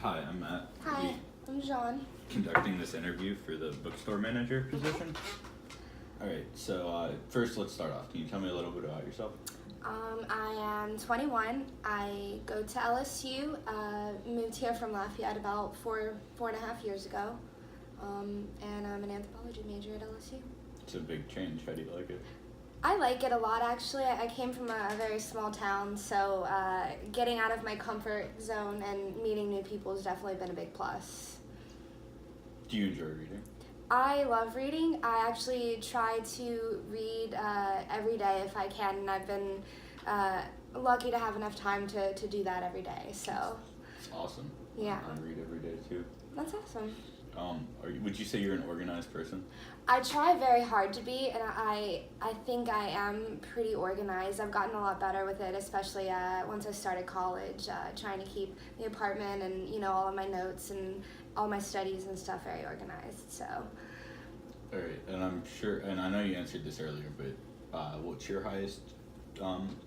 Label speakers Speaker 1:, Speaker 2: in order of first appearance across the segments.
Speaker 1: Hi, I'm Matt.
Speaker 2: Hi, I'm Jean.
Speaker 1: Conducting this interview for the bookstore manager position. Alright, so first let's start off. Can you tell me a little bit about yourself?
Speaker 2: I am 21. I go to LSU. Moved here from Lafayette about four and a half years ago. And I'm an anthropology major at LSU.
Speaker 1: It's a big change. How do you like it?
Speaker 2: I like it a lot, actually. I came from a very small town, so getting out of my comfort zone and meeting new people has definitely been a big plus.
Speaker 1: Do you enjoy reading?
Speaker 2: I love reading. I actually try to read every day if I can, and I've been lucky to have enough time to do that every day. So
Speaker 1: It's awesome.
Speaker 2: Yeah.
Speaker 1: I read every day too.
Speaker 2: that's awesome.
Speaker 1: Would you say you're an organized person?
Speaker 2: I try very hard to be, and I think I am pretty organized. I've gotten a lot better with it, especially once I started college, trying to keep the apartment and all of my notes and all my studies and stuff very organized. So.
Speaker 1: Alright, and I'm sure, and I know you answered this earlier, but what's your highest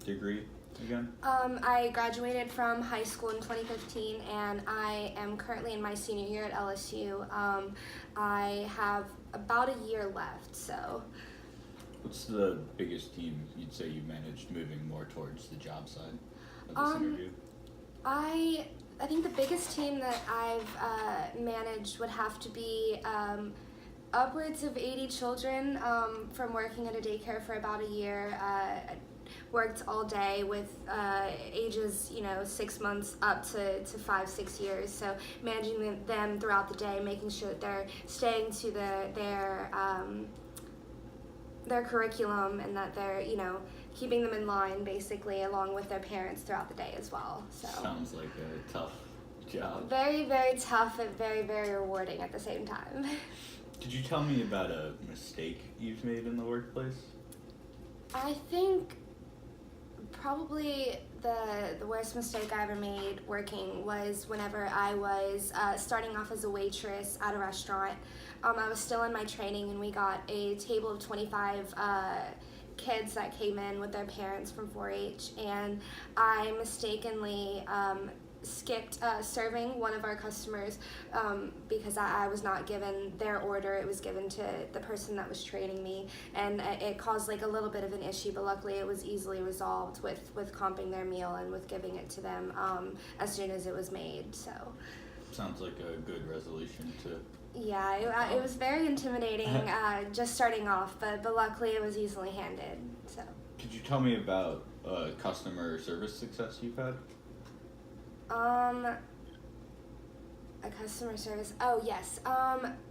Speaker 1: degree again?
Speaker 2: I graduated from high school in 2015, and I am currently in my senior year at LSU. I have about a year left, so.
Speaker 1: What's the biggest team you'd say you managed moving more towards the job side of this interview?
Speaker 2: I think the biggest team that I've managed would have to be upwards of 80 children from working at a daycare for about a year. Worked all day with ages 6 months up to 5-6 years, so managing them throughout the day, making sure that they're staying to their curriculum and that they're keeping them in line basically along with their parents throughout the day as well. So
Speaker 1: Sounds like a tough job.
Speaker 2: very, very tough and very, very rewarding at the same time.
Speaker 1: Could you tell me about a mistake you've made in the workplace?
Speaker 2: I think probably the worst mistake I ever made working was whenever I was starting off as a waitress at a restaurant. I was still in my training, and we got a table of 25 kids that came in with their parents from 4-H, and I mistakenly skipped serving one of our customers because I was not given their order. It was given to the person that was training me, and it caused like a little bit of an issue, but luckily it was easily resolved with comping their meal and with giving it to them as soon as it was made. So
Speaker 1: Sounds like a good resolution to.
Speaker 2: yeah, it was very intimidating just starting off, but luckily it was easily handled. So
Speaker 1: Could you tell me about customer service success you've had?
Speaker 2: A customer service. Oh yes.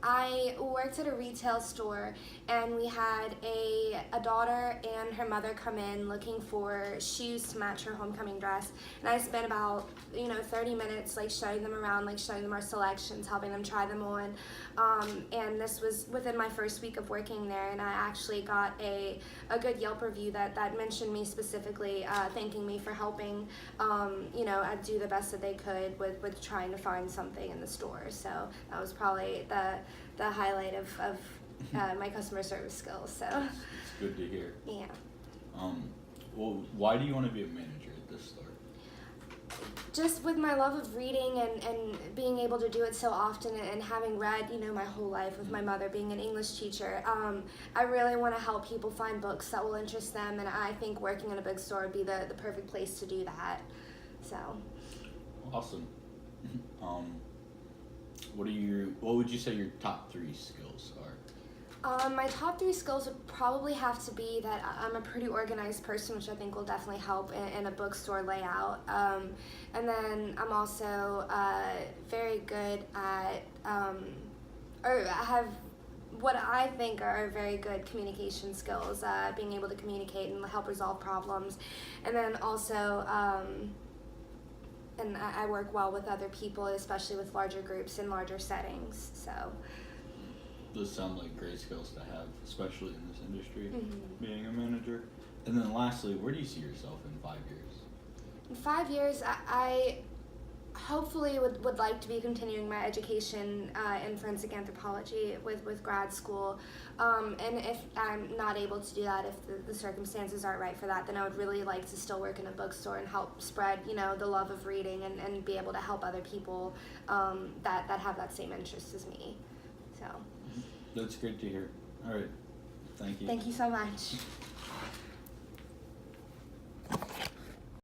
Speaker 2: I worked at a retail store, and we had a daughter and her mother come in looking for shoes to match her homecoming dress, and I spent about 30 minutes like showing them around, like showing them our selections, helping them try them on. And this was within my first week of working there, and I actually got a good Yelp review that mentioned me specifically, thanking me for helping I'd do the best that they could with trying to find something in the store. So that was probably the highlight of my customer service skills. So
Speaker 1: It's good to hear.
Speaker 2: yeah.
Speaker 1: Well, why do you want to be a manager at this store?
Speaker 2: Just with my love of reading and being able to do it so often, and having read my whole life with my mother being an English teacher, I really want to help people find books that will interest them, and I think working in a bookstore would be the perfect place to do that. So
Speaker 1: Awesome. What would you say your top 3 skills are?
Speaker 2: my top 3 skills would probably have to be that I'm a pretty organized person, which I think will definitely help in a bookstore layout. And then I'm also very good at, or I have what I think are very good communication skills, being able to communicate and help resolve problems. And then also, and I work well with other people, especially with larger groups and larger settings. So.
Speaker 1: Those sound like great skills to have, especially in this industry,
Speaker 2: Mm-hmm.
Speaker 1: being a manager. And then lastly, where do you see yourself in 5 years?
Speaker 2: In 5 years, I hopefully would like to be continuing my education in forensic anthropology with grad school. And if I'm not able to do that, if the circumstances aren't right for that, then I would really like to still work in a bookstore and help spread, the love of reading and be able to help other people that have that same interest as me. So
Speaker 1: That's great to hear. All right. Thank you.
Speaker 2: thank you so much.